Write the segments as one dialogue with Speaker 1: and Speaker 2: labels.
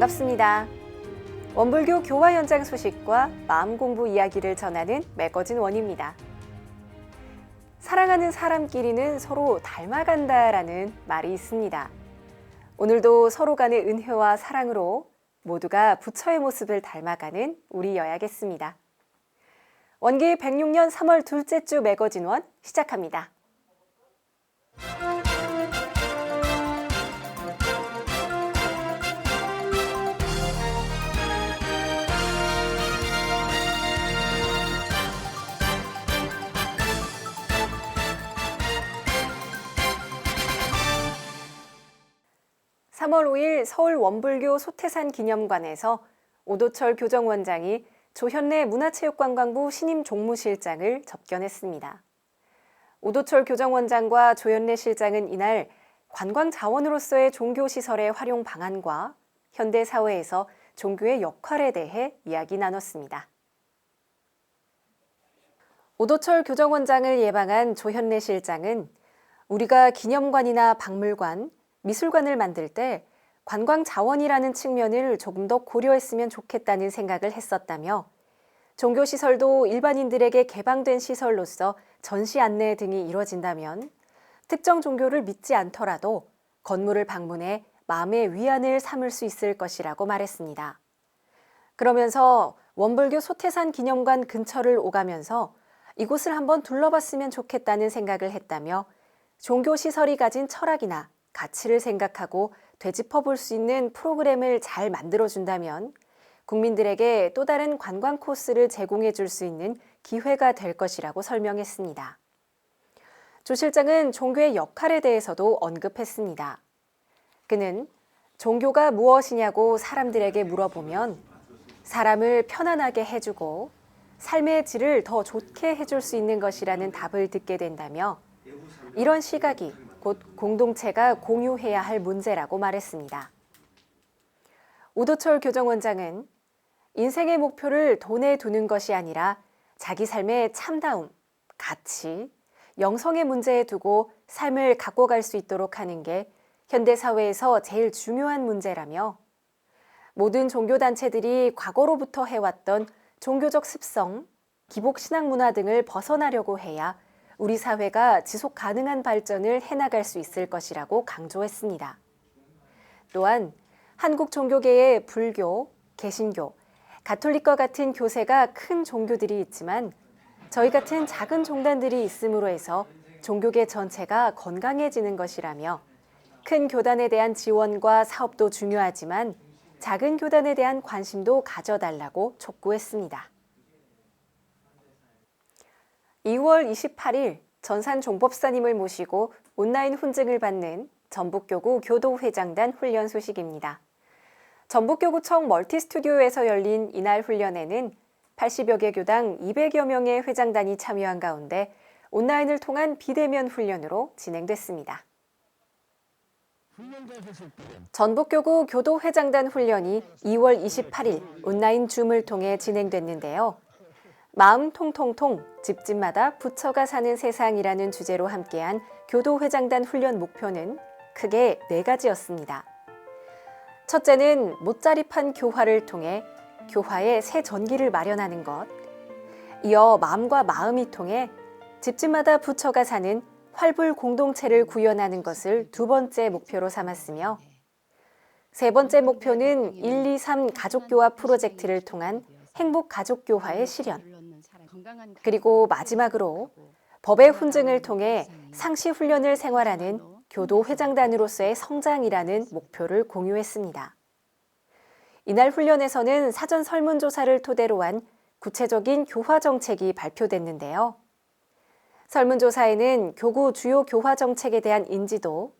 Speaker 1: 반갑습니다. 원불교 교화 현장 소식과 마음 공부 이야기를 전하는 매거진 원입니다. 사랑하는 사람끼리는 서로 닮아간다라는 말이 있습니다. 오늘도 서로 간의 은혜와 사랑으로 모두가 부처의 모습을 닮아가는 우리여야겠습니다. 원기 106년 3월 둘째 주 매거진 원 시작합니다. (3월 5일) 서울 원불교 소태산 기념관에서 오도철 교정원장이 조현래 문화체육관광부 신임 종무실장을 접견했습니다. 오도철 교정원장과 조현래 실장은 이날 관광자원으로서의 종교시설의 활용 방안과 현대사회에서 종교의 역할에 대해 이야기 나눴습니다. 오도철 교정원장을 예방한 조현래 실장은 우리가 기념관이나 박물관, 미술관을 만들 때 관광자원이라는 측면을 조금 더 고려했으면 좋겠다는 생각을 했었다며 종교시설도 일반인들에게 개방된 시설로서 전시 안내 등이 이뤄진다면 특정 종교를 믿지 않더라도 건물을 방문해 마음의 위안을 삼을 수 있을 것이라고 말했습니다. 그러면서 원불교 소태산 기념관 근처를 오가면서 이곳을 한번 둘러봤으면 좋겠다는 생각을 했다며 종교시설이 가진 철학이나 가치를 생각하고 되짚어 볼 수 있는 프로그램을 잘 만들어준다면 국민들에게 또 다른 관광 코스를 제공해 줄 수 있는 기회가 될 것이라고 설명했습니다. 조 실장은 종교의 역할에 대해서도 언급했습니다. 그는 종교가 무엇이냐고 사람들에게 물어보면 사람을 편안하게 해주고 삶의 질을 더 좋게 해줄 수 있는 것이라는 답을 듣게 된다며 이런 시각이 곧 공동체가 공유해야 할 문제라고 말했습니다. 오도철 교정원장은 인생의 목표를 돈에 두는 것이 아니라 자기 삶의 참다움, 가치, 영성의 문제에 두고 삶을 갖고 갈 수 있도록 하는 게 현대사회에서 제일 중요한 문제라며 모든 종교단체들이 과거로부터 해왔던 종교적 습성, 기복신앙 문화 등을 벗어나려고 해야 우리 사회가 지속 가능한 발전을 해나갈 수 있을 것이라고 강조했습니다. 또한 한국 종교계의 불교, 개신교, 가톨릭과 같은 교세가 큰 종교들이 있지만 저희 같은 작은 종단들이 있음으로 해서 종교계 전체가 건강해지는 것이라며 큰 교단에 대한 지원과 사업도 중요하지만 작은 교단에 대한 관심도 가져달라고 촉구했습니다. 2월 28일 전산 종법사님을 모시고 온라인 훈증을 받는 전북교구 교도회장단 훈련 소식입니다. 전북교구청 멀티스튜디오에서 열린 이날 훈련에는 80여 개 교당 200여 명의 회장단이 참여한 가운데 온라인을 통한 비대면 훈련으로 진행됐습니다. 전북교구 교도회장단 훈련이 2월 28일 온라인 줌을 통해 진행됐는데요. 마음 통통통 집집마다 부처가 사는 세상이라는 주제로 함께한 교도회장단 훈련 목표는 크게 4가지였습니다. 첫째는 못자립한 교화를 통해 교화의 새 전기를 마련하는 것, 이어 마음과 마음이 통해 집집마다 부처가 사는 활불 공동체를 구현하는 것을 2번째 목표로 삼았으며 3번째 목표는 1, 2, 3 가족교화 프로젝트를 통한 행복 가족교화의 실현, 그리고 마지막으로 법의 훈증을 통해 상시 훈련을 생활하는 교도회장단으로서의 성장이라는 목표를 공유했습니다. 이날 훈련에서는 사전 설문조사를 토대로 한 구체적인 교화 정책이 발표됐는데요. 설문조사에는 교구 주요 교화 정책에 대한 인지도,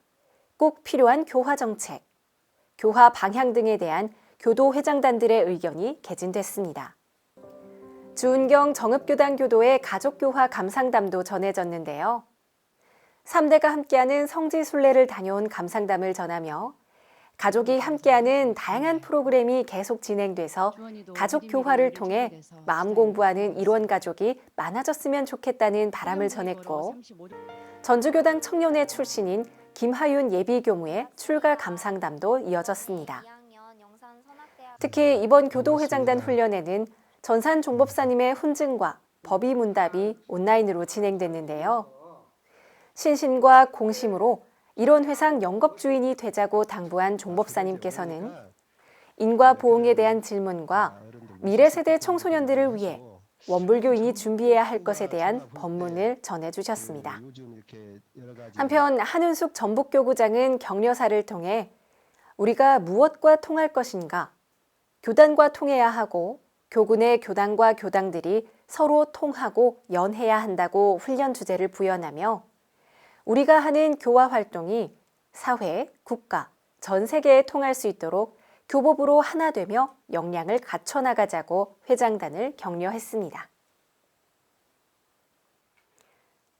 Speaker 1: 꼭 필요한 교화 정책, 교화 방향 등에 대한 교도회장단들의 의견이 개진됐습니다. 주은경 정읍교단 교도의 가족교화 감상담도 전해졌는데요. 3대가 함께하는 성지순례를 다녀온 감상담을 전하며 가족이 함께하는 다양한 프로그램이 계속 진행돼서 가족 교화를 통해 마음 공부하는 일원 가족이 많아졌으면 좋겠다는 바람을 전했고 전주교당 청년회 출신인 김하윤 예비교무의 출가 감상담도 이어졌습니다. 특히 이번 교도회장단 훈련에는 전산 종법사님의 훈증과 법의 문답이 온라인으로 진행됐는데요. 신심과 공심으로 이론회상 영겁주인이 되자고 당부한 종법사님께서는 인과 보응에 대한 질문과 미래 세대 청소년들을 위해 원불교인이 준비해야 할 것에 대한 법문을 전해주셨습니다. 한편 한은숙 전북교구장은 격려사를 통해 우리가 무엇과 통할 것인가, 교단과 통해야 하고 교군의 교단과 교당들이 서로 통하고 연해야 한다고 훈련 주제를 부연하며 우리가 하는 교화 활동이 사회, 국가, 전 세계에 통할 수 있도록 교법으로 하나 되며 역량을 갖춰나가자고 회장단을 격려했습니다.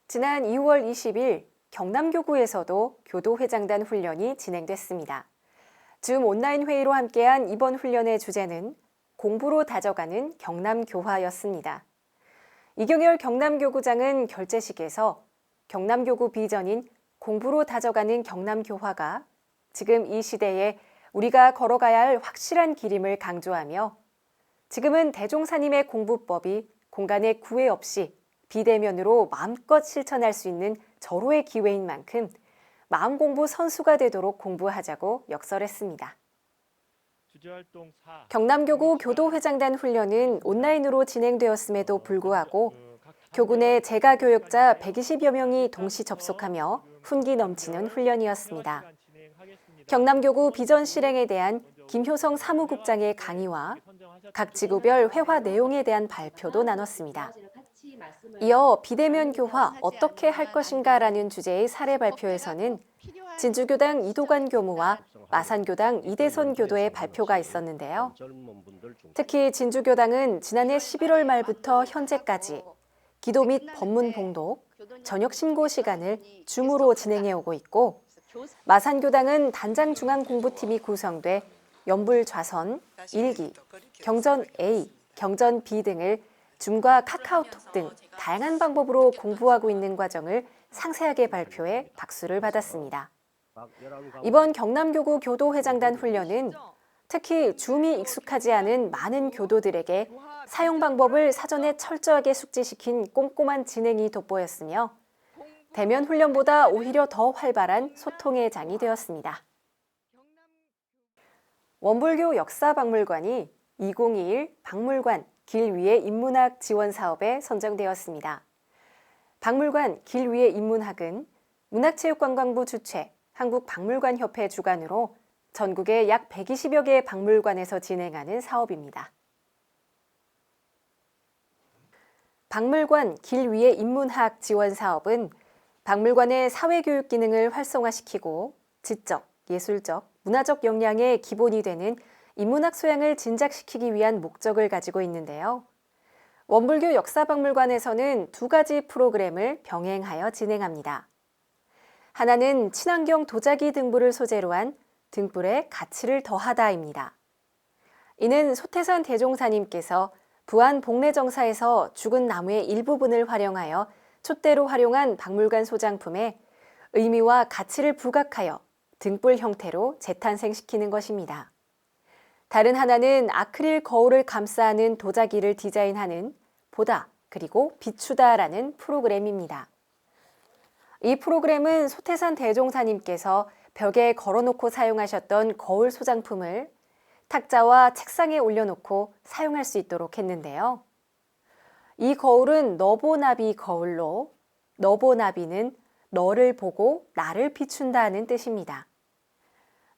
Speaker 1: 지난 2월 20일 경남교구에서도 교도회장단 훈련이 진행됐습니다. 줌 온라인 회의로 함께한 이번 훈련의 주제는 공부로 다져가는 경남교화였습니다. 이경열 경남교구장은 결재식에서 경남교구 비전인 공부로 다져가는 경남교화가 지금 이 시대에 우리가 걸어가야 할 확실한 길임을 강조하며 지금은 대종사님의 공부법이 공간의 구애 없이 비대면으로 마음껏 실천할 수 있는 절호의 기회인 만큼 마음공부 선수가 되도록 공부하자고 역설했습니다. 경남교구 교도회장단 훈련은 온라인으로 진행되었음에도 불구하고 교군의 재가교역자 120여 명이 동시 접속하며 훈기 넘치는 훈련이었습니다. 경남교구 비전 실행에 대한 김효성 사무국장의 강의와 각 지구별 회화 내용에 대한 발표도 나눴습니다. 이어 비대면 교화 어떻게 할 것인가라는 주제의 사례 발표에서는 진주교당 이도관 교무와 마산교당 이대선 교도의 발표가 있었는데요. 특히 진주교당은 지난해 11월 말부터 현재까지 기도 및 법문 봉독, 저녁 신고 시간을 줌으로 진행해 오고 있고 마산교당은 단장 중앙 공부팀이 구성돼 연불 좌선, 일기, 경전 A, 경전 B 등을 줌과 카카오톡 등 다양한 방법으로 공부하고 있는 과정을 상세하게 발표해 박수를 받았습니다. 이번 경남교구 교도회장단 훈련은 특히 줌이 익숙하지 않은 많은 교도들에게 사용 방법을 사전에 철저하게 숙지시킨 꼼꼼한 진행이 돋보였으며 대면 훈련보다 오히려 더 활발한 소통의 장이 되었습니다. 원불교 역사박물관이 2021 박물관 길 위의 인문학 지원 사업에 선정되었습니다. 박물관 길 위의 인문학은 문화체육관광부 주최 한국박물관협회 주관으로 전국의 약 120여 개의 박물관에서 진행하는 사업입니다. 박물관 길 위의 인문학 지원 사업은 박물관의 사회교육 기능을 활성화시키고 지적, 예술적, 문화적 역량의 기본이 되는 인문학 소양을 진작시키기 위한 목적을 가지고 있는데요. 원불교 역사박물관에서는 두 가지 프로그램을 병행하여 진행합니다. 하나는 친환경 도자기 등불을 소재로 한 등불의 가치를 더하다입니다. 이는 소태산 대종사님께서 부안 복례정사에서 죽은 나무의 일부분을 활용하여 촛대로 활용한 박물관 소장품에 의미와 가치를 부각하여 등불 형태로 재탄생시키는 것입니다. 다른 하나는 아크릴 거울을 감싸는 도자기를 디자인하는 보다 그리고 비추다라는 프로그램입니다. 이 프로그램은 소태산 대종사님께서 벽에 걸어놓고 사용하셨던 거울 소장품을 탁자와 책상에 올려놓고 사용할 수 있도록 했는데요. 이 거울은 너보나비 거울로 너보나비는 너를 보고 나를 비춘다는 뜻입니다.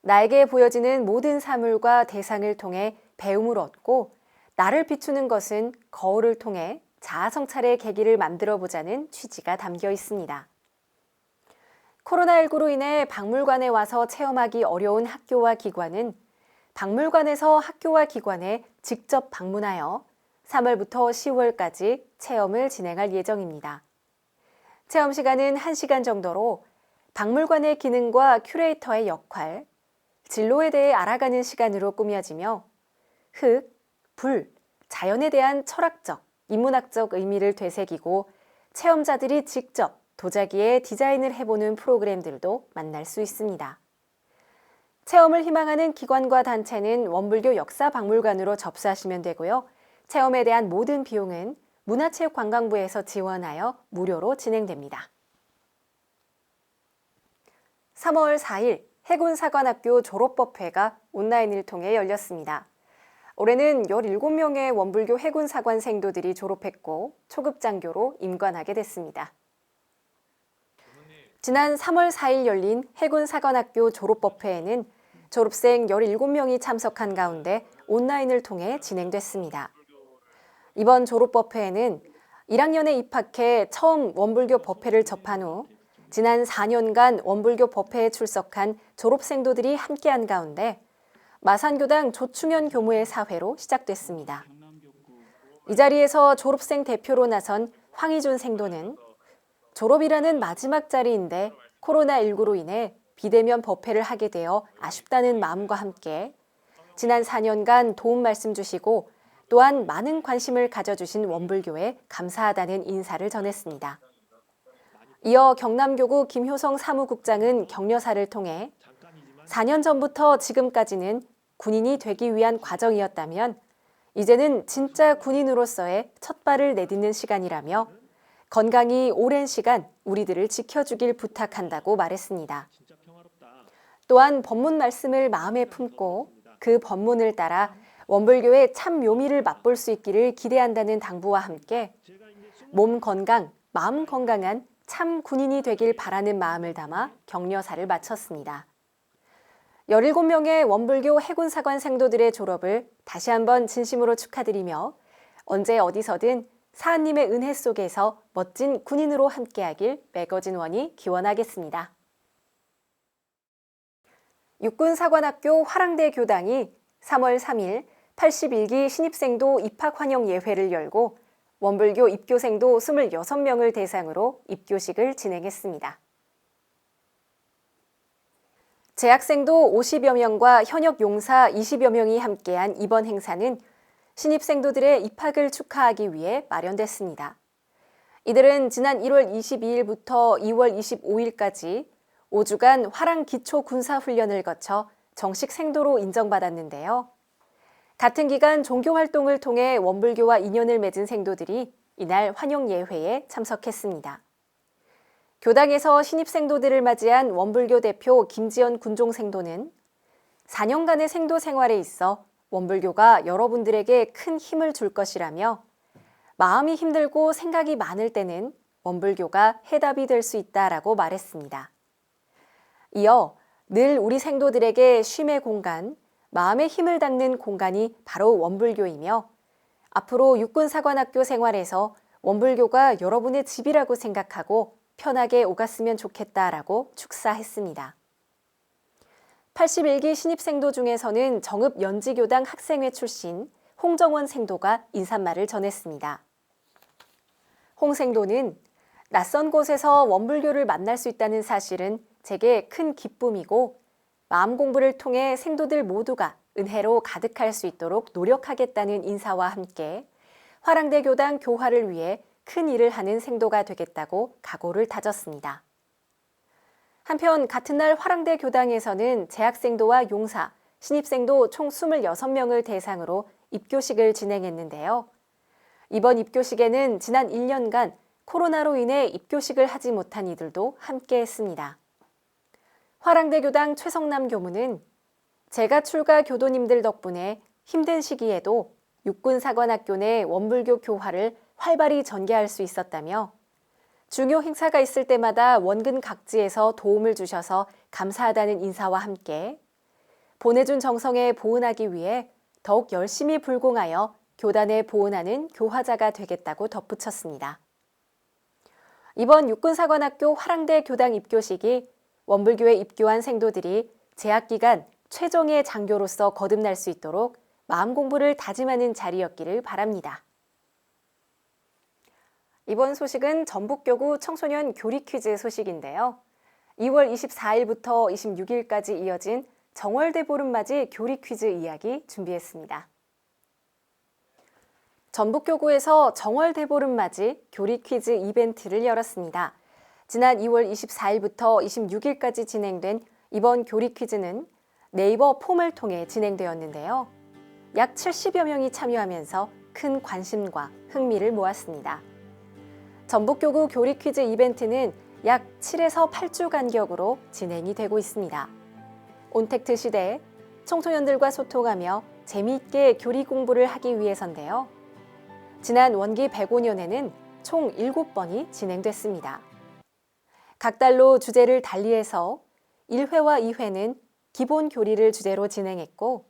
Speaker 1: 나에게 보여지는 모든 사물과 대상을 통해 배움을 얻고 나를 비추는 것은 거울을 통해 자아성찰의 계기를 만들어보자는 취지가 담겨 있습니다. 코로나19로 인해 박물관에 와서 체험하기 어려운 학교와 기관은 박물관에서 학교와 기관에 직접 방문하여 3월부터 10월까지 체험을 진행할 예정입니다. 체험 시간은 1시간 정도로 박물관의 기능과 큐레이터의 역할, 진로에 대해 알아가는 시간으로 꾸며지며 흙, 불, 자연에 대한 철학적, 인문학적 의미를 되새기고 체험자들이 직접 도자기에 디자인을 해보는 프로그램들도 만날 수 있습니다. 체험을 희망하는 기관과 단체는 원불교 역사박물관으로 접수하시면 되고요. 체험에 대한 모든 비용은 문화체육관광부에서 지원하여 무료로 진행됩니다. 3월 4일 해군사관학교 졸업법회가 온라인을 통해 열렸습니다. 올해는 17명의 원불교 해군사관 생도들이 졸업했고 초급장교로 임관하게 됐습니다. 지난 3월 4일 열린 해군사관학교 졸업법회에는 졸업생 17명이 참석한 가운데 온라인을 통해 진행됐습니다. 이번 졸업법회에는 1학년에 입학해 처음 원불교 법회를 접한 후 지난 4년간 원불교 법회에 출석한 졸업생도들이 함께한 가운데 마산교당 조충현 교무의 사회로 시작됐습니다. 이 자리에서 졸업생 대표로 나선 황희준 생도는 졸업이라는 마지막 자리인데 코로나19로 인해 비대면 법회를 하게 되어 아쉽다는 마음과 함께 지난 4년간 도움 말씀 주시고 또한 많은 관심을 가져주신 원불교에 감사하다는 인사를 전했습니다. 이어 경남교구 김효성 사무국장은 격려사를 통해 4년 전부터 지금까지는 군인이 되기 위한 과정이었다면 이제는 진짜 군인으로서의 첫 발을 내딛는 시간이라며 건강히 오랜 시간 우리들을 지켜주길 부탁한다고 말했습니다. 또한 법문 말씀을 마음에 품고 그 법문을 따라 원불교의 참 묘미를 맛볼 수 있기를 기대한다는 당부와 함께 몸 건강, 마음 건강한 참 군인이 되길 바라는 마음을 담아 격려사를 마쳤습니다. 17명의 원불교 해군사관 생도들의 졸업을 다시 한번 진심으로 축하드리며 언제 어디서든 사한님의 은혜 속에서 멋진 군인으로 함께하길 매거진원이 기원하겠습니다. 육군사관학교 화랑대 교당이 3월 3일 81기 신입생도 입학 환영 예회를 열고 원불교 입교생도 26명을 대상으로 입교식을 진행했습니다. 재학생도 50여 명과 현역 용사 20여 명이 함께한 이번 행사는 신입생도들의 입학을 축하하기 위해 마련됐습니다. 이들은 지난 1월 22일부터 2월 25일까지 5주간 화랑 기초 군사훈련을 거쳐 정식 생도로 인정받았는데요. 같은 기간 종교활동을 통해 원불교와 인연을 맺은 생도들이 이날 환영 예회에 참석했습니다. 교당에서 신입생도들을 맞이한 원불교 대표 김지연 군종생도는 4년간의 생도 생활에 있어 원불교가 여러분들에게 큰 힘을 줄 것이라며 마음이 힘들고 생각이 많을 때는 원불교가 해답이 될 수 있다라고 말했습니다. 이어 늘 우리 생도들에게 쉼의 공간, 마음의 힘을 닦는 공간이 바로 원불교이며 앞으로 육군사관학교 생활에서 원불교가 여러분의 집이라고 생각하고 편하게 오갔으면 좋겠다라고 축사했습니다. 81기 신입생도 중에서는 정읍 연지교당 학생회 출신 홍정원 생도가 인사말을 전했습니다. 홍 생도는 낯선 곳에서 원불교를 만날 수 있다는 사실은 제게 큰 기쁨이고 마음 공부를 통해 생도들 모두가 은혜로 가득할 수 있도록 노력하겠다는 인사와 함께 화랑대 교당 교화를 위해 큰 일을 하는 생도가 되겠다고 각오를 다졌습니다. 한편 같은 날 화랑대 교당에서는 재학생도와 용사, 신입생도 총 26명을 대상으로 입교식을 진행했는데요. 이번 입교식에는 지난 1년간 코로나로 인해 입교식을 하지 못한 이들도 함께했습니다. 화랑대 교당 최성남 교무는 제가 출가 교도님들 덕분에 힘든 시기에도 육군사관학교 내 원불교 교화를 활발히 전개할 수 있었다며 중요 행사가 있을 때마다 원근 각지에서 도움을 주셔서 감사하다는 인사와 함께 보내준 정성에 보은하기 위해 더욱 열심히 불공하여 교단에 보은하는 교화자가 되겠다고 덧붙였습니다. 이번 육군사관학교 화랑대 교당 입교식이 원불교에 입교한 생도들이 재학기간 최종의 장교로서 거듭날 수 있도록 마음 공부를 다짐하는 자리였기를 바랍니다. 이번 소식은 전북교구 청소년 교리 퀴즈 소식인데요. 2월 24일부터 26일까지 이어진 정월대 보름맞이 교리 퀴즈 이야기 준비했습니다. 전북교구에서 정월대 보름맞이 교리 퀴즈 이벤트를 열었습니다. 지난 2월 24일부터 26일까지 진행된 이번 교리 퀴즈는 네이버 폼을 통해 진행되었는데요. 약 70여 명이 참여하면서 큰 관심과 흥미를 모았습니다. 전북교구 교리 퀴즈 이벤트는 약 7에서 8주 간격으로 진행이 되고 있습니다. 온택트 시대에 청소년들과 소통하며 재미있게 교리 공부를 하기 위해서인데요. 지난 원기 105년에는 총 7번이 진행됐습니다. 각 달로 주제를 달리해서 1회와 2회는 기본 교리를 주제로 진행했고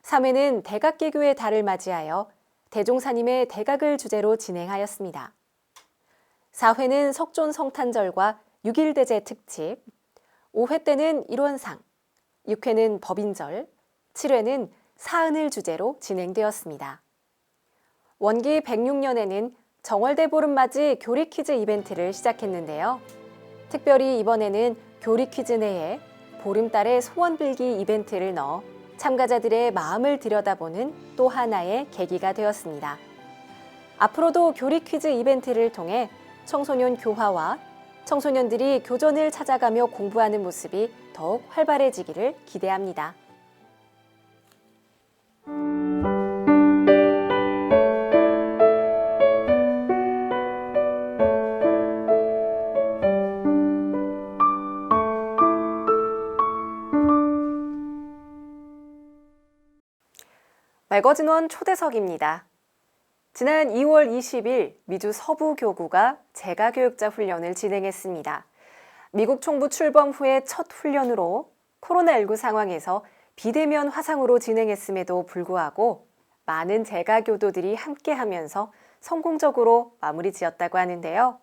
Speaker 1: 3회는 대각개교의 달을 맞이하여 대종사님의 대각을 주제로 진행하였습니다. 4회는 석존 성탄절과 6.1대제 특집, 5회 때는 일원상, 6회는 법인절, 7회는 사은을 주제로 진행되었습니다. 원기 106년에는 정월대 보름맞이 교리 퀴즈 이벤트를 시작했는데요. 특별히 이번에는 교리 퀴즈 내에 보름달의 소원 빌기 이벤트를 넣어 참가자들의 마음을 들여다보는 또 하나의 계기가 되었습니다. 앞으로도 교리 퀴즈 이벤트를 통해 청소년 교화와 청소년들이 교전을 찾아가며 공부하는 모습이 더욱 활발해지기를 기대합니다. 매거진원 초대석입니다. 지난 2월 20일 미주 서부교구가 재가교육자 훈련을 진행했습니다. 미국 총부 출범 후의 첫 훈련으로 코로나19 상황에서 비대면 화상으로 진행했음에도 불구하고 많은 재가교도들이 함께하면서 성공적으로 마무리 지었다고 하는데요.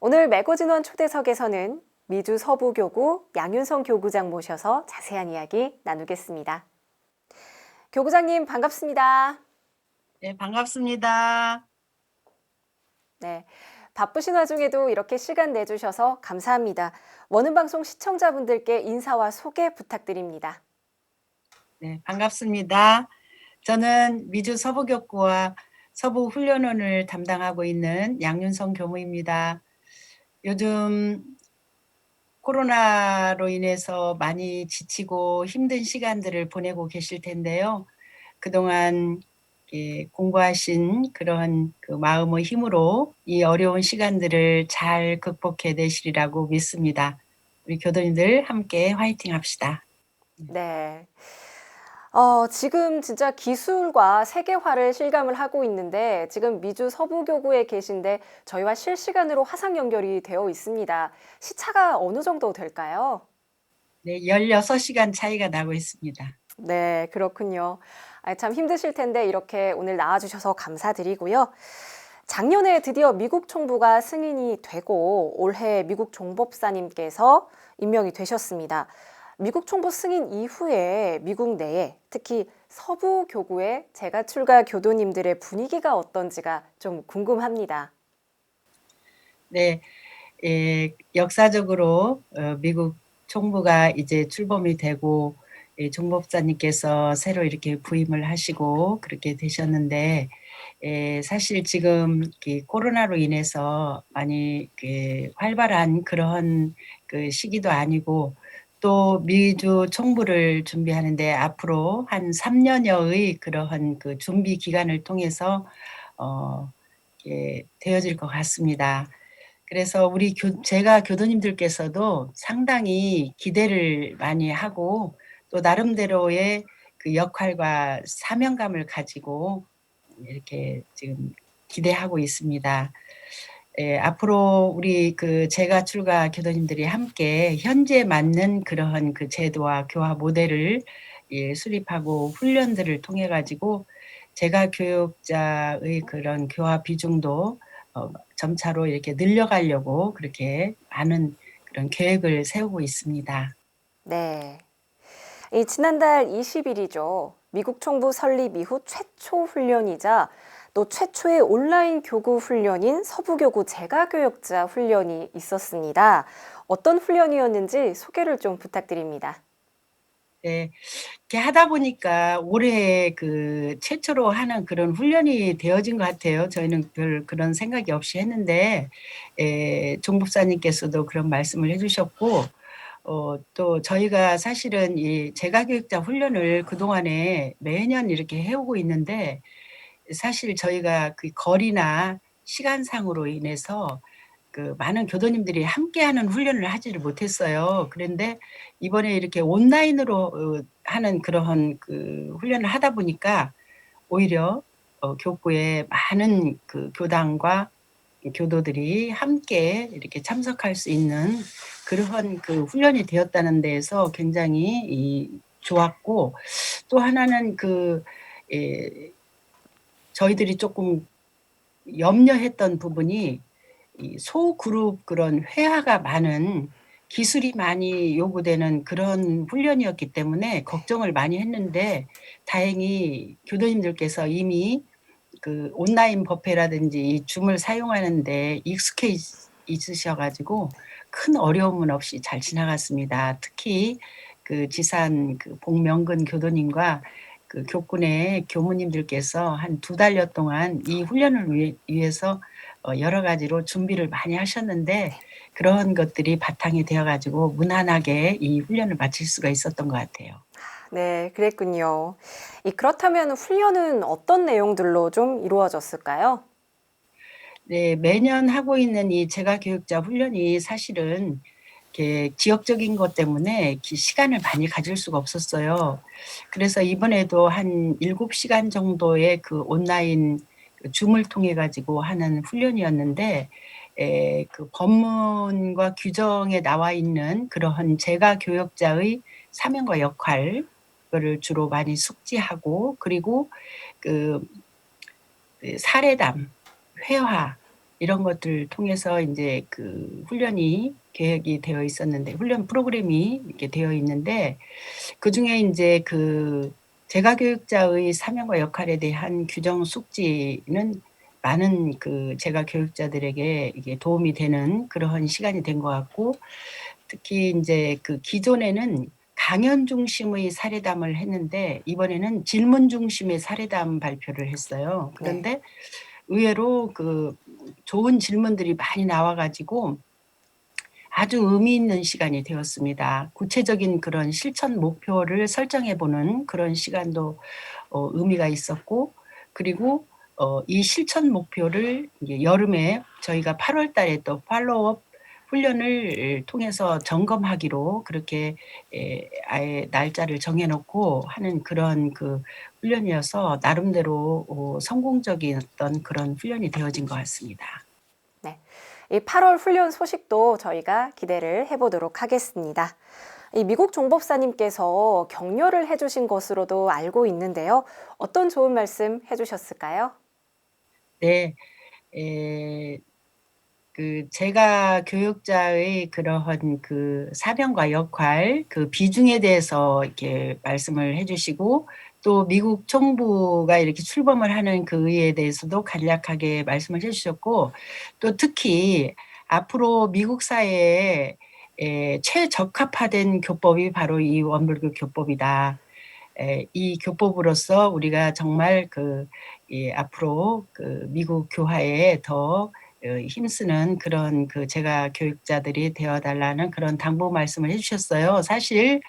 Speaker 1: 오늘 매거진원 초대석에서는 미주 서부교구 양윤성 교구장 모셔서 자세한 이야기 나누겠습니다. 교구장님 반갑습니다.
Speaker 2: 네, 반갑습니다.
Speaker 1: 네, 바쁘신 와중에도 이렇게 시간 내주셔서 감사합니다. 원음방송 시청자분들께 인사와 소개 부탁드립니다.
Speaker 2: 네, 반갑습니다. 저는 미주 서부교구와 서부훈련원을 담당하고 있는 양윤성 교무입니다. 요즘 코로나로 인해서 많이 지치고 힘든 시간들을 보내고 계실 텐데요. 그동안 공부하신 그런 그 마음의 힘으로 이 어려운 시간들을 잘 극복해내시리라고 믿습니다. 우리 교도님들 함께 화이팅 합시다.
Speaker 1: 네. 지금 진짜 기술과 세계화를 실감을 하고 있는데 지금 미주 서부교구에 계신데 저희와 실시간으로 화상 연결이 되어 있습니다. 시차가 어느 정도 될까요?
Speaker 2: 네, 16시간 차이가 나고 있습니다.
Speaker 1: 네, 그렇군요. 참 힘드실 텐데 이렇게 오늘 나와주셔서 감사드리고요. 작년에 드디어 미국 총부가 승인이 되고 올해 미국 종법사님께서 임명이 되셨습니다. 미국 총부 승인 이후에 미국 내에 특히 서부 교구의 재가 출가 교도님들의 분위기가 어떤지가 좀 궁금합니다.
Speaker 2: 네, 역사적으로 미국 총부가 이제 출범이 되고 종법사님께서 새로 이렇게 부임을 하시고 그렇게 되셨는데 사실 지금 코로나로 인해서 많이 활발한 그런 그 시기도 아니고 또 미주 총부를 준비하는데 앞으로 한 3년여의 그러한 그 준비 기간을 통해서 되어질 것 같습니다. 그래서 우리 제가 교도님들께서도 상당히 기대를 많이 하고 또 나름대로의 그 역할과 사명감을 가지고 이렇게 지금 기대하고 있습니다. 앞으로 우리 그 재가 출가 교도님들이 함께 현재에 맞는 그러한 그 제도와 교화 모델을 수립하고 훈련들을 통해 가지고 재가 교육자의 그런 교화 비중도 점차로 이렇게 늘려가려고 그렇게 많은 그런 계획을 세우고 있습니다.
Speaker 1: 네. 지난달 20일이죠. 미국 총부 설립 이후 최초 훈련이자 또 최초의 온라인 교구 훈련인 서부교구 재가교육자 훈련이 있었습니다. 어떤 훈련이었는지 소개를 좀 부탁드립니다.
Speaker 2: 네, 이렇게 하다 보니까 올해 그 최초로 하는 그런 훈련이 되어진 것 같아요. 저희는 별 그런 생각이 없이 했는데 종법사님께서도 그런 말씀을 해주셨고 또 저희가 사실은 이 재가교육자 훈련을 그동안에 매년 이렇게 해오고 있는데 사실 저희가 그 거리나 시간상으로 인해서 그 많은 교도님들이 함께하는 훈련을 하지를 못했어요. 그런데 이번에 이렇게 온라인으로 하는 그러한 그 훈련을 하다 보니까 오히려 교구에 많은 그 교당과 교도들이 함께 이렇게 참석할 수 있는 그러한 그 훈련이 되었다는 데에서 굉장히 좋았고, 또 하나는 저희들이 조금 염려했던 부분이 이 소그룹 그런 회화가 많은 기술이 많이 요구되는 그런 훈련이었기 때문에 걱정을 많이 했는데 다행히 교도님들께서 이미 그 온라인 법회라든지 이 줌을 사용하는데 익숙해 있으셔가지고 큰 어려움은 없이 잘 지나갔습니다. 특히 그 지산 그 복명근 교도님과 그 교군의 교무님들께서 한 2달여 동안 이 훈련을 위해서 여러 가지로 준비를 많이 하셨는데 그런 것들이 바탕이 되어가지고 무난하게 이 훈련을 마칠 수가 있었던 것 같아요.
Speaker 1: 네, 그랬군요. 그렇다면 훈련은 어떤 내용들로 좀 이루어졌을까요?
Speaker 2: 네, 매년 하고 있는 이 재가교육자 훈련이 사실은 이렇게 지역적인 것 때문에 시간을 많이 가질 수가 없었어요. 그래서 이번에도 한 7시간 정도의 그 온라인 줌을 통해 가지고 하는 훈련이었는데 그 법문과 규정에 나와 있는 그러한 재가교육자의 사명과 역할 그거를 주로 많이 숙지하고, 그리고 그 사례담, 회화 이런 것들을 통해서 이제 그 훈련이 계획이 되어 있었는데, 훈련 프로그램이 이렇게 되어 있는데 그중에 이제 그 재가교육자의 사명과 역할에 대한 규정 숙지는 많은 그 재가교육자들에게 이게 도움이 되는 그러한 시간이 된 것 같고, 특히 이제 그 기존에는 강연 중심의 사례담을 했는데 이번에는 질문 중심의 사례담 발표를 했어요. 그런데 의외로 그 좋은 질문들이 많이 나와가지고 아주 의미 있는 시간이 되었습니다. 구체적인 그런 실천 목표를 설정해보는 그런 시간도 의미가 있었고, 그리고 이 실천 목표를 이제 여름에 저희가 8월 달에 또 팔로우업 훈련을 통해서 점검하기로 그렇게 아예 날짜를 정해놓고 하는 그런 그 훈련이어서 나름대로 성공적이었던 그런 훈련이 되어진 것 같습니다.
Speaker 1: 네, 이 8월 훈련 소식도 저희가 기대를 해보도록 하겠습니다. 이 미국 종법사님께서 격려를 해주신 것으로도 알고 있는데요. 어떤 좋은 말씀 해주셨을까요?
Speaker 2: 네, 그 제가 교육자의 그러한 그 사명과 역할, 그 비중에 대해서 이렇게 말씀을 해주시고, 또 미국 총부가 이렇게 출범을 하는 그 의의에 대해서도 간략하게 말씀을 해주셨고, 또 특히 앞으로 미국 사회에 최적합화된 교법이 바로 이 원불교 교법이다. 이 교법으로서 우리가 정말 앞으로 그 미국 교화에 더 힘쓰는 그런 그 제가 교육자들이 되어달라는 그런 당부 말씀을 해주셨어요. 사실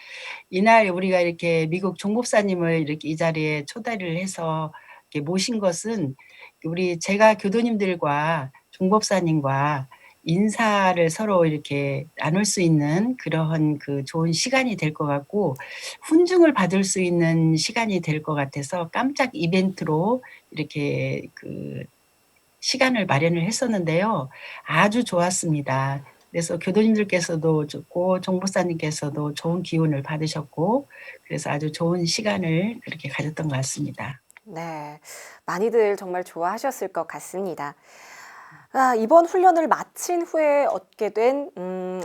Speaker 2: 이날 우리가 이렇게 미국 종법사님을 이렇게 이 자리에 초대를 해서 이렇게 모신 것은 우리 제가 교도님들과 종법사님과 인사를 서로 이렇게 나눌 수 있는 그러한 그 좋은 시간이 될 것 같고, 훈증을 받을 수 있는 시간이 될 것 같아서 깜짝 이벤트로 이렇게 그 시간을 마련을 했었는데요. 아주 좋았습니다. 그래서 교도님들께서도 좋고 종법사님께서도 좋은 기운을 받으셨고, 그래서 아주 좋은 시간을 그렇게 가졌던 것 같습니다.
Speaker 1: 네, 많이들 정말 좋아하셨을 것 같습니다. 이번 훈련을 마친 후에 얻게 된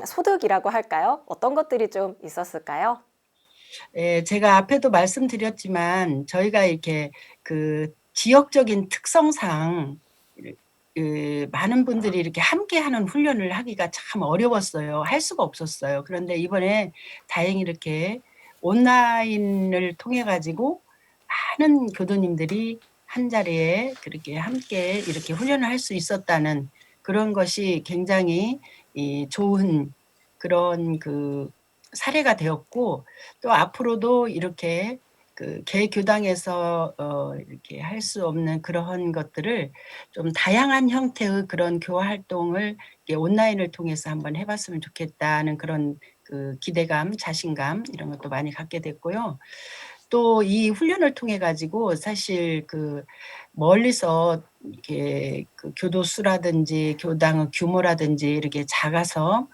Speaker 1: 소득이라고 할까요? 어떤 것들이 좀 있었을까요?
Speaker 2: 제가 앞에도 말씀드렸지만 저희가 이렇게 그 지역적인 특성상 많은 분들이 이렇게 함께하는 훈련을 하기가 참 어려웠어요. 할 수가 없었어요. 그런데 이번에 다행히 이렇게 온라인을 통해 가지고 많은 교도님들이 한 자리에 그렇게 함께 이렇게 훈련을 할 수 있었다는 그런 것이 굉장히 좋은 그런 그 사례가 되었고, 또 앞으로도 이렇게 그 개교당에서 이렇게 할 수 없는 그러한 것들을 좀 다양한 형태의 그런 교화 활동을 이렇게 온라인을 통해서 한번 해봤으면 좋겠다는 그런 그 기대감, 자신감 이런 것도 많이 갖게 됐고요. 또 이 훈련을 통해 가지고 사실 그 멀리서 이렇게 그 교도소라든지 교당의 규모라든지 이렇게 작아서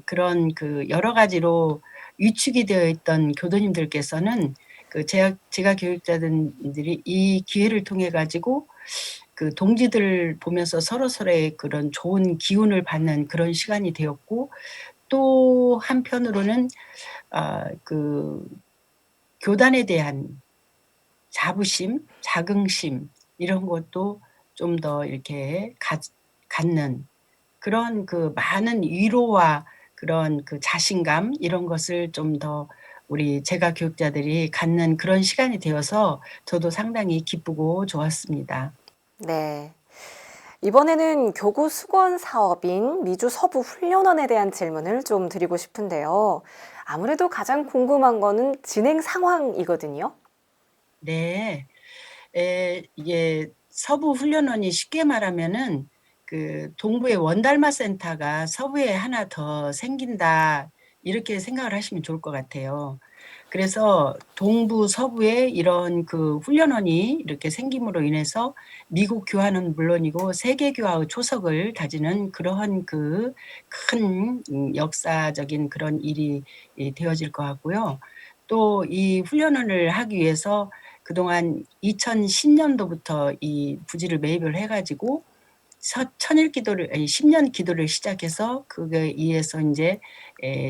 Speaker 2: 그런 그 여러 가지로 위축이 되어 있던 교도님들께서는 그 제가 교육자들이 이 기회를 통해 가지고 그 동지들을 보면서 서로서로의 그런 좋은 기운을 받는 그런 시간이 되었고, 또 한편으로는 그 교단에 대한 자부심, 자긍심 이런 것도 좀 더 이렇게 갖는 그런 그 많은 위로와 그런 그 자신감 이런 것을 좀 더 우리 제가 교육자들이 갖는 그런 시간이 되어서 저도 상당히 기쁘고 좋았습니다.
Speaker 1: 네. 이번에는 교구 수건 사업인 미주 서부 훈련원에 대한 질문을 좀 드리고 싶은데요. 아무래도 가장 궁금한 거는 진행 상황이거든요.
Speaker 2: 네. 이게 서부 훈련원이 쉽게 말하면은 그 동부의 원달마 센터가 서부에 하나 더 생긴다 이렇게 생각을 하시면 좋을 것 같아요. 그래서 동부 서부에 이런 그 훈련원이 이렇게 생김으로 인해서 미국 교화는 물론이고 세계 교화의 초석을 다지는 그러한 그 큰 역사적인 그런 일이 되어질 것 같고요. 또 이 훈련원을 하기 위해서 그동안 2010년도부터 이 부지를 매입을 해 가지고 천일 기도를 10년 기도를 시작해서 그거에 의해서 인제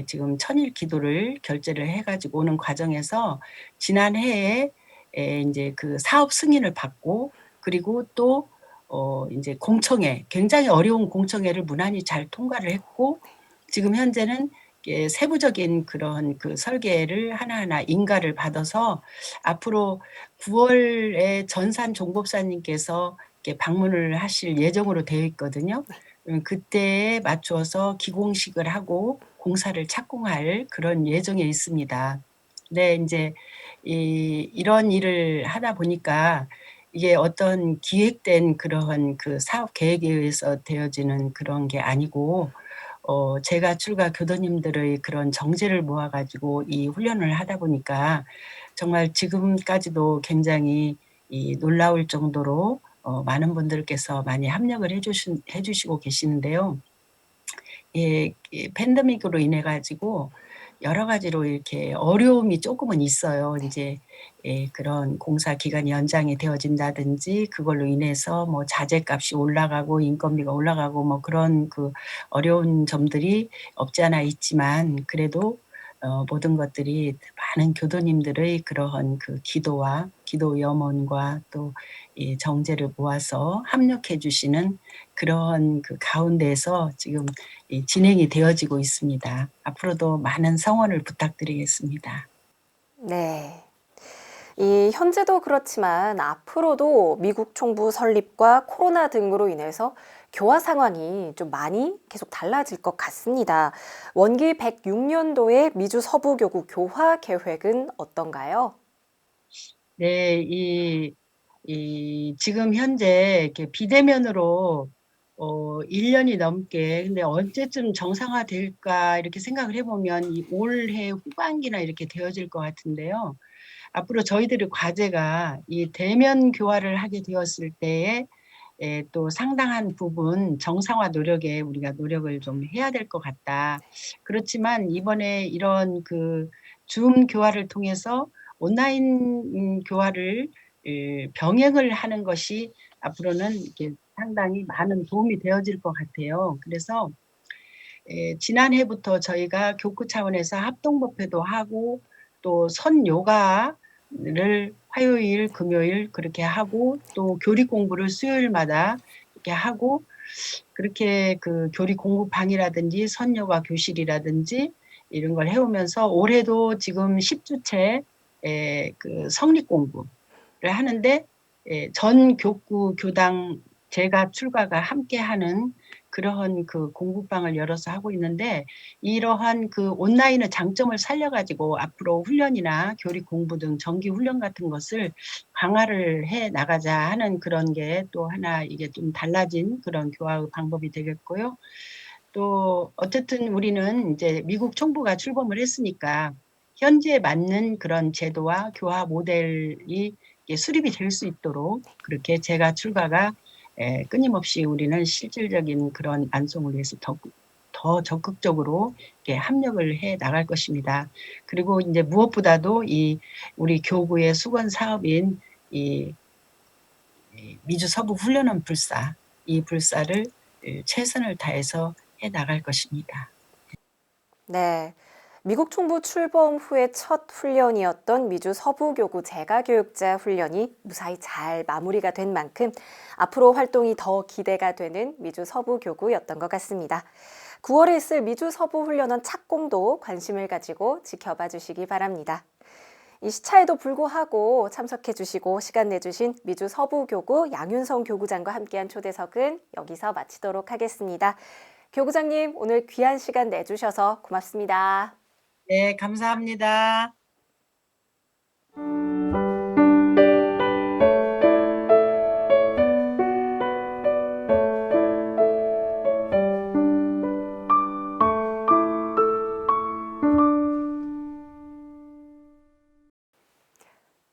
Speaker 2: 지금 천일 기도를 결제를 해 가지고 오는 과정에서 지난해에 인제 그 사업 승인을 받고, 그리고 또 인제 공청회, 굉장히 어려운 공청회를 무난히 잘 통과를 했고, 지금 현재는 세부적인 그런 그 설계를 하나하나 인가를 받아서 앞으로 9월에 전산 종법사님께서 이렇게 방문을 하실 예정으로 되어 있거든요. 그때에 맞추어서 기공식을 하고 공사를 착공할 그런 예정에 있습니다. 네, 인제 이런 일을 하다 보니까 이게 어떤 기획된 그러한 그 사업 계획에 의해서 되어지는 그런 게 아니고, 제가 출가 교도님들의 그런 정제를 모아 가지고 이 훈련을 하다 보니까 정말 지금까지도 굉장히 놀라울 정도로 많은 분들께서 많이 합력을 해 주시고 계시는데요. 이 팬데믹으로 인해 가지고 여러 가지로 이렇게 어려움이 쪼끔은 있어요. 인제 그런 공사 기간이 연장이 되어진다든지, 그걸로 인해서 뭐 자재값이 올라가고 인건비가 올라가고 뭐 그런 그 어려운 점들이 없지 않아 있지만, 그래도 모든 것들이 많은 교도님들의 그러한 그 기도와 기도 염원과 또 이 정제를 모아서 합력해 주시는 그런 그 가운데에서 지금 진행이 되어지고 있습니다. 앞으로도 많은 성원을 부탁드리겠습니다.
Speaker 1: 네. 이 현재도 그렇지만 앞으로도 미국 총부 설립과 코로나 등으로 인해서 교화 상황이 좀 많이 계속 달라질 것 같습니다. 원기 106년도의 미주 서부교구 교화 계획은 어떤가요?
Speaker 2: 네. 지금 현재 이렇게 비대면으로 1 년이 넘게, 근데 '언제쯤 정상화될까?' 이렇게 생각을 해 보면 이 올해 후반기나 이렇게 되어질 것 같은데요. 앞으로 저희들의 과제가 이 대면 교화를 하게 되었을 때에 또 상당한 부분 정상화 노력에 우리가 노력을 좀 해야 될 것 같다. 그렇지만 이번에 이런 그 줌 교화를 통해서 온라인 교화를 병행을 하는 것이 앞으로는 이렇게 상당히 많은 도움이 되어질 것 같아요. 그래서 지난해부터 저희가 교구 차원에서 합동법회도 하고, 또 선요가를 화요일, 금요일 그렇게 하고, 또 교리 공부를 수요일마다 이렇게 하고, 그렇게 그 교리 공부방이라든지 선요가 교실이라든지 이런 걸 해 오면서 올해도 지금 10주째 그 성립 공부를 하는데, 전 교구 교당 제가 출가가 함께하는 그러한 그 공부방을 열어서 하고 있는데, 이러한 그 온라인의 장점을 살려가지고 앞으로 훈련이나 교리 공부 등 정기 훈련 같은 것을 강화를 해 나가자 하는 그런 게 또 하나 이게 좀 달라진 그런 교화의 방법이 되겠고요. 또 어쨌든 우리는 이제 미국 총부가 출범을 했으니까 현지에 맞는 그런 제도와 교화 모델이 수립이 될 수 있도록 그렇게 제가 출가가 끊임없이 우리는 실질적인 그런 안송을 위해서 더 적극적으로 합력을 해 나갈 것입니다. 그리고 이제 무엇보다도 이 우리 교구의 수건 사업인 이 미주 서부 훈련원 불사, 이 불사를 최선을 다해서 해 나갈 것입니다.
Speaker 1: 네. 미국 총부 출범 후에 첫 훈련이었던 미주 서부교구 재가교육자 훈련이 무사히 잘 마무리가 된 만큼 앞으로 활동이 더 기대가 되는 미주 서부교구였던 것 같습니다. 9월에 있을 미주 서부훈련원 착공도 관심을 가지고 지켜봐 주시기 바랍니다. 이 시차에도 불구하고 참석해 주시고 시간 내주신 미주 서부교구 양윤성 교구장과 함께한 초대석은 여기서 마치도록 하겠습니다. 교구장님, 오늘 귀한 시간 내주셔서 고맙습니다.
Speaker 2: 네, 감사합니다.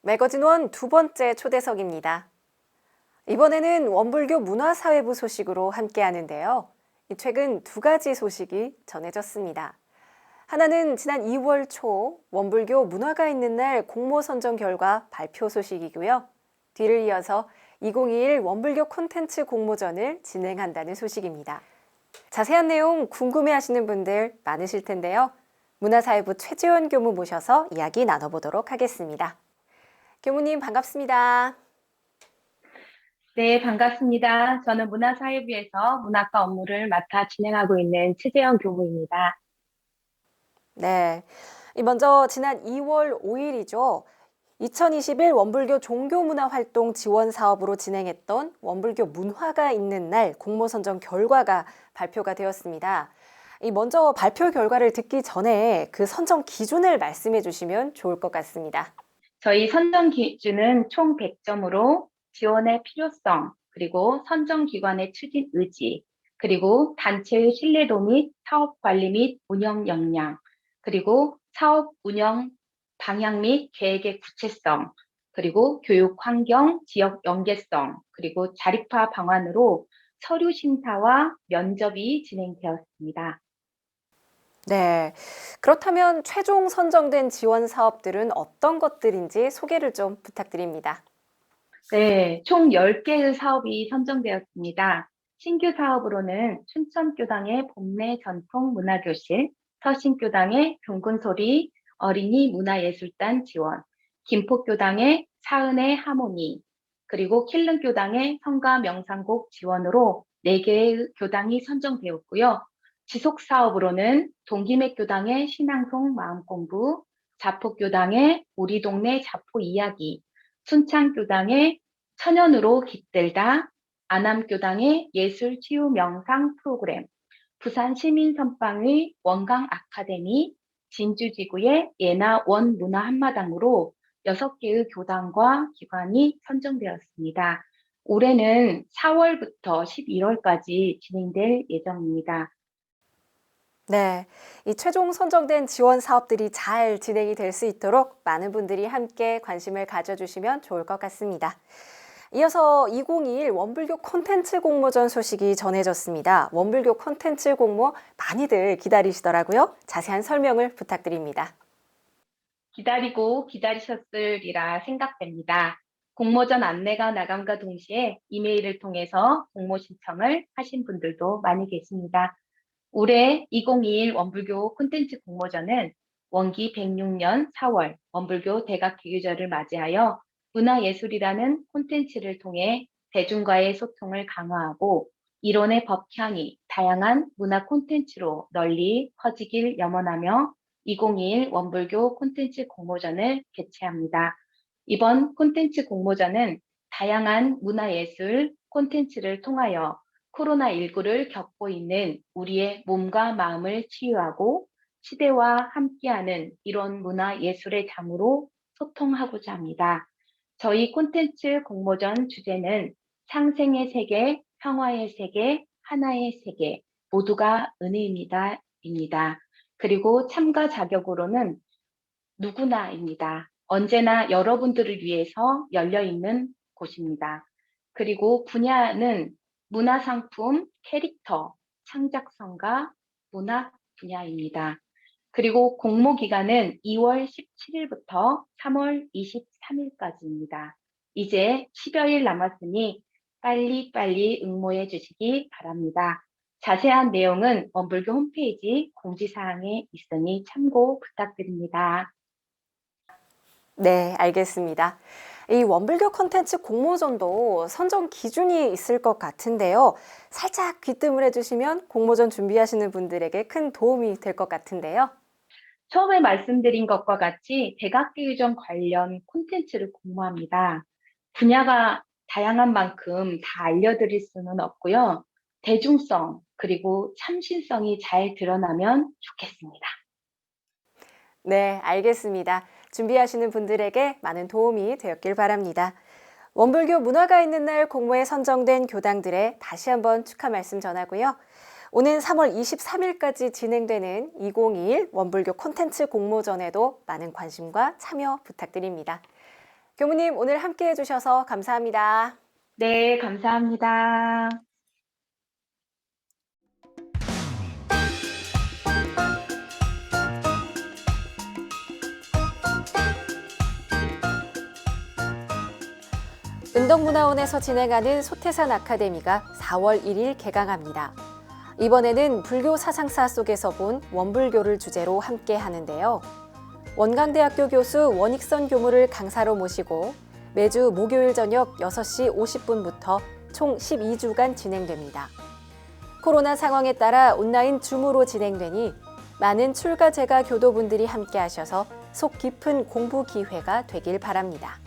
Speaker 1: 매거진원 두 번째 초대석입니다. 이번에는 원불교 문화사회부 소식으로 함께하는데요. 최근 두 가지 소식이 전해졌습니다. 하나는 지난 2월 초 원불교 문화가 있는 날 공모 선정 결과 발표 소식이고요. 뒤를 이어서 2021 원불교 콘텐츠 공모전을 진행한다는 소식입니다. 자세한 내용 궁금해하시는 분들 많으실 텐데요. 문화사회부 최지원 교무 모셔서 이야기 나눠보도록 하겠습니다. 교무님 반갑습니다.
Speaker 3: 네, 반갑습니다. 저는 문화사회부에서 문학과 업무를 맡아 진행하고 있는 최재영 교무입니다.
Speaker 1: 네, 먼저 지난 2월 5일이죠. 2021 원불교 종교문화활동 지원 사업으로 진행했던 원불교 문화가 있는 날 공모 선정 결과가 발표가 되었습니다. 먼저 발표 결과를 듣기 전에 그 선정 기준을 말씀해 주시면 좋을 것 같습니다.
Speaker 3: 저희 선정 기준은 총 100점으로 지원의 필요성, 그리고 선정 기관의 추진 의지, 그리고 단체의 신뢰도 및 사업 관리 및 운영 역량, 그리고 사업 운영 방향 및 계획의 구체성, 그리고 교육 환경, 지역 연계성, 그리고 자립화 방안으로 서류 심사와 면접이 진행되었습니다.
Speaker 1: 네, 그렇다면 최종 선정된 지원 사업들은 어떤 것들인지 소개를 좀 부탁드립니다.
Speaker 3: 네, 총 10개의 사업이 선정되었습니다. 신규 사업으로는 춘천교당의 봄내 전통 문화교실, 서신교당의 금군소리 어린이 문화예술단 지원, 김포교당의 사은의 하모니, 그리고 킬른교당의 성가 명상곡 지원으로 4개의 교당이 선정되었고요. 지속 사업으로는 동기맥교당의 신앙송 마음공부, 자포교당의 우리 동네 자포 이야기, 순창교당의 천연으로 깃들다, 안암교당의 예술 치유 명상 프로그램, 부산 시민선방의 원강 아카데미, 진주지구의 예나 원문화 한마당으로 6개의 교당과 기관이 선정되었습니다. 올해는 4월부터 11월까지 진행될 예정입니다.
Speaker 1: 네, 이 최종 선정된 지원 사업들이 잘 진행이 될 수 있도록 많은 분들이 함께 관심을 가져주시면 좋을 것 같습니다. 이어서 2021 원불교 콘텐츠 공모전 소식이 전해졌습니다. 원불교 콘텐츠 공모 많이들 기다리시더라고요. 자세한 설명을 부탁드립니다.
Speaker 3: 기다리고 기다리셨으리라 생각됩니다. 공모전 안내가 나감과 동시에 이메일을 통해서 공모 신청을 하신 분들도 많이 계십니다. 올해 2021 원불교 콘텐츠 공모전은 원기 106년 4월 원불교 대각기규절을 맞이하여 문화예술이라는 콘텐츠를 통해 대중과의 소통을 강화하고 이론의 법향이 다양한 문화 콘텐츠로 널리 퍼지길 염원하며 2021 원불교 콘텐츠 공모전을 개최합니다. 이번 콘텐츠 공모전은 다양한 문화예술 콘텐츠를 통하여 코로나19를 겪고 있는 우리의 몸과 마음을 치유하고 시대와 함께하는 이런 문화 예술의 장으로 소통하고자 합니다. 저희 콘텐츠 공모전 주제는 상생의 세계, 평화의 세계, 하나의 세계, 모두가 은혜입니다. 그리고 참가 자격으로는 누구나입니다. 언제나 여러분들을 위해서 열려있는 곳입니다. 그리고 분야는 문화상품, 캐릭터, 창작성과 문학 분야입니다. 그리고 공모 기간은 2월 17일부터 3월 23일까지입니다. 이제 10여일 남았으니 빨리빨리 응모해 주시기 바랍니다. 자세한 내용은 원불교 홈페이지 공지사항에 있으니 참고 부탁드립니다.
Speaker 1: 네, 알겠습니다. 이 원불교 콘텐츠 공모전도 선정 기준이 있을 것 같은데요. 살짝 귀뜸을 해주시면 공모전 준비하시는 분들에게 큰 도움이 될 것 같은데요.
Speaker 3: 처음에 말씀드린 것과 같이 대각기유전 관련 콘텐츠를 공모합니다. 분야가 다양한 만큼 다 알려드릴 수는 없고요. 대중성 그리고 참신성이 잘 드러나면 좋겠습니다.
Speaker 1: 네, 알겠습니다. 준비하시는 분들에게 많은 도움이 되었길 바랍니다. 원불교 문화가 있는 날 공모에 선정된 교당들의 다시 한번 축하 말씀 전하고요. 오는 3월 23일까지 진행되는 2021 원불교 콘텐츠 공모전에도 많은 관심과 참여 부탁드립니다. 교무님, 오늘 함께 해주셔서 감사합니다.
Speaker 3: 네, 감사합니다.
Speaker 1: 은덕문화원에서 진행하는 소태산 아카데미가 4월 1일 개강합니다. 이번에는 불교 사상사 속에서 본 원불교를 주제로 함께 하는데요. 원광대학교 교수 원익선 교무를 강사로 모시고 매주 목요일 저녁 6시 50분부터 총 12주간 진행됩니다. 코로나 상황에 따라 온라인 줌으로 진행되니 많은 출가 재가 교도분들이 함께 하셔서 속 깊은 공부 기회가 되길 바랍니다.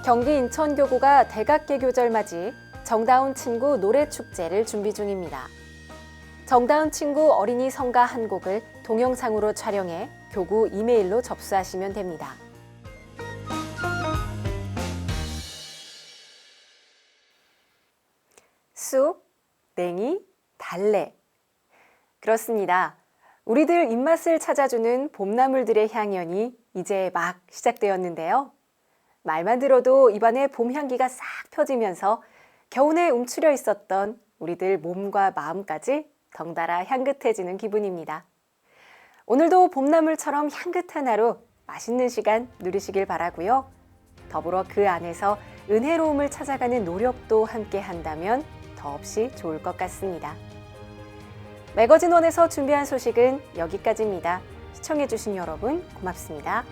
Speaker 1: 경기 인천교구가 대각개교절 맞이 정다운 친구 노래축제를 준비 중입니다. 정다운 친구 어린이 성가 한 곡을 동영상으로 촬영해 교구 이메일로 접수하시면 됩니다. 쑥, 냉이, 달래. 그렇습니다. 우리들 입맛을 찾아주는 봄나물들의 향연이 이제 막 시작되었는데요. 말만 들어도 입안에 봄 향기가 싹 펴지면서 겨우내 움츠려 있었던 우리들 몸과 마음까지 덩달아 향긋해지는 기분입니다. 오늘도 봄나물처럼 향긋한 하루, 맛있는 시간 누리시길 바라고요. 더불어 그 안에서 은혜로움을 찾아가는 노력도 함께 한다면 더없이 좋을 것 같습니다. 매거진원에서 준비한 소식은 여기까지입니다. 시청해주신 여러분 고맙습니다.